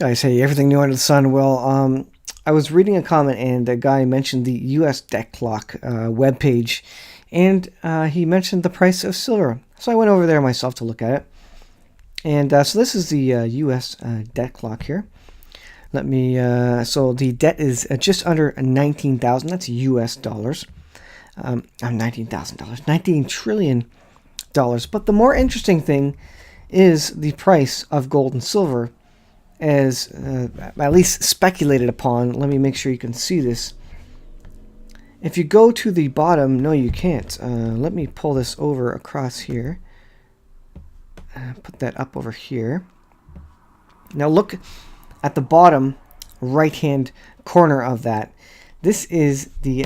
Guys, hey, everything new under the sun. Well, I was reading a comment and a guy mentioned the U.S. debt clock webpage, and he mentioned the price of silver. So I went over there myself to look at it. And so this is the U.S. Debt clock here. Let me. So the debt is just under 19,000. That's U.S. dollars. $19,000, $19 trillion. But the more interesting thing is the price of gold and silver, as at least speculated upon. Let me make sure you can see this. If you go to the bottom, no, you can't. Let me pull this over across here. Put that up over here. Now look at the bottom right-hand corner of that. This is the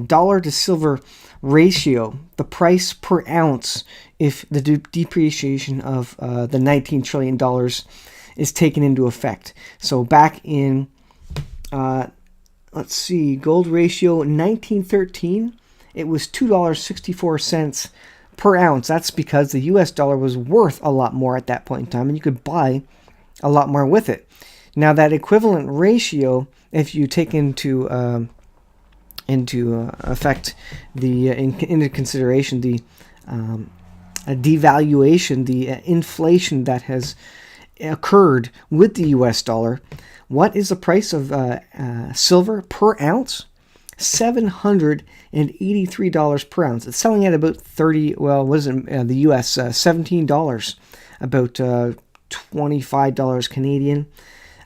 dollar to silver ratio, the price per ounce if the depreciation of the $19 trillion is taken into effect. So back in, let's see, gold ratio 1913, it was $2.64 per ounce. That's because the US dollar was worth a lot more at that point in time, and you could buy a lot more with it. Now that equivalent ratio, if you take into effect into consideration the devaluation, the inflation that has occurred with the U.S. dollar, what is the price of silver per ounce? $783 per ounce. It's selling at about 30. Well, what is it? The U.S. $17, about $25 Canadian.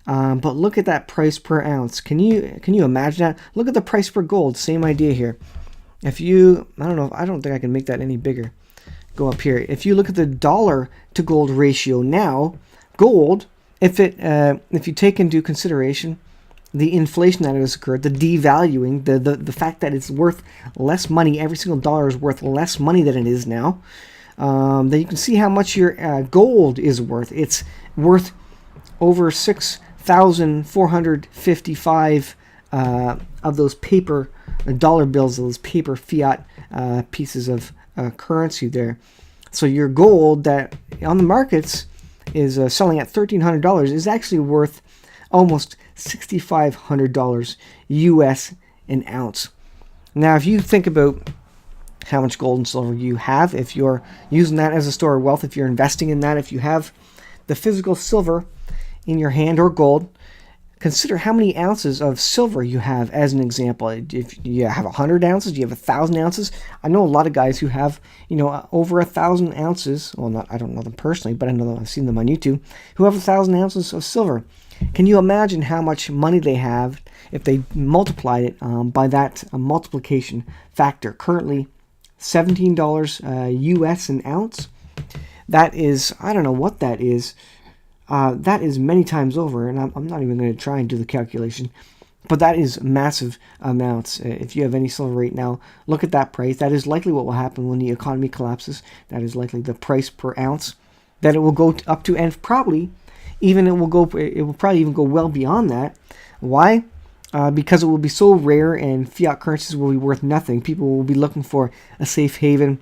But look at that price per ounce. Can you imagine that? Look at the price per gold. Same idea here. If you, I don't think I can make that any bigger. Go up here. If you look at the dollar to gold ratio now, gold, if you take into consideration the inflation that has occurred, the devaluing, the fact that it's worth less money, every single dollar is worth less money than it is now, then you can see how much your gold is worth. It's worth over 6,455 of those paper dollar bills, those paper fiat pieces of currency there. So your gold that on the markets is selling at $1,300 is actually worth almost $6,500 US an ounce. Now, if you think about how much gold and silver you have, if you're using that as a store of wealth, if you're investing in that, if you have the physical silver in your hand or gold, consider how many ounces of silver you have as an example. If you have 100 ounces, you have 1,000 ounces. I know a lot of guys who have, over 1,000 ounces. Well, I don't know them personally, but I know I've seen them on YouTube, who have 1,000 ounces of silver. Can you imagine how much money they have if they multiplied it by that multiplication factor? Currently, $17 US an ounce. That is, I don't know what that is. That is many times over, and I'm not even going to try and do the calculation, but that is massive amounts. If you have any silver right now, look at that price. That is likely what will happen when the economy collapses. That is likely the price per ounce that it will go up to, and probably even it will probably even go well beyond that. Why? Because it will be so rare, and fiat currencies will be worth nothing. People will be looking for a safe haven,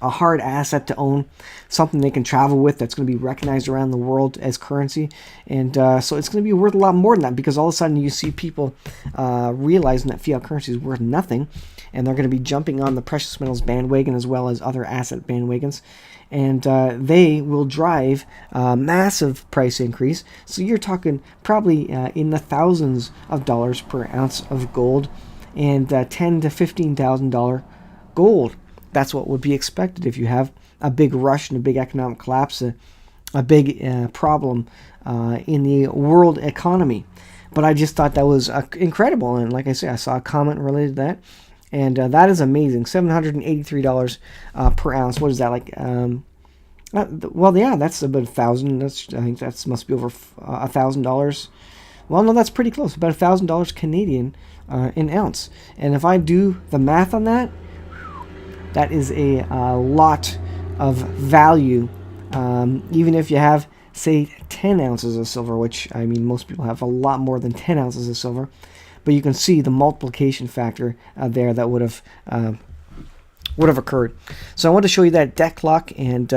a hard asset to own, something they can travel with that's going to be recognized around the world as currency. And so it's going to be worth a lot more than that, because all of a sudden you see people realizing that fiat currency is worth nothing, and they're going to be jumping on the precious metals bandwagon as well as other asset bandwagons, and they will drive massive price increase. So you're talking probably in the thousands of dollars per ounce of gold, and $10,000 to $15,000 gold. That's what would be expected if you have a big rush and a big economic collapse, a big problem in the world economy. But I just thought that was incredible. And like I say, I saw a comment related to that. And that is amazing. $783 per ounce. What is that like? Well, yeah, that's about 1,000. I think that must be over $1,000. Well, no, that's pretty close. About $1,000 Canadian an ounce. And if I do the math on that, that is a lot of value, even if you have, say, 10 ounces of silver, which, I mean, most people have a lot more than 10 ounces of silver. But you can see the multiplication factor there that would have occurred. So I want to show you that debt clock, and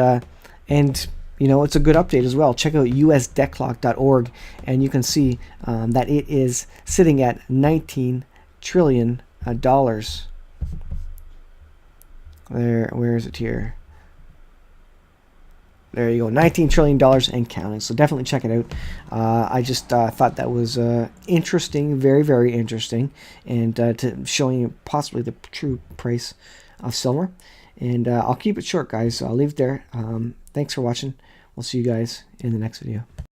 you know, it's a good update as well. Check out usdeclock.org, and you can see that it is sitting at $19 trillion. Where is it here? There you go, $19 trillion and counting. So definitely check it out. I just thought that was interesting, very, very interesting, and to showing you possibly the true price of silver. And I'll keep it short, guys. So I'll leave it there. Thanks for watching. We'll see you guys in the next video.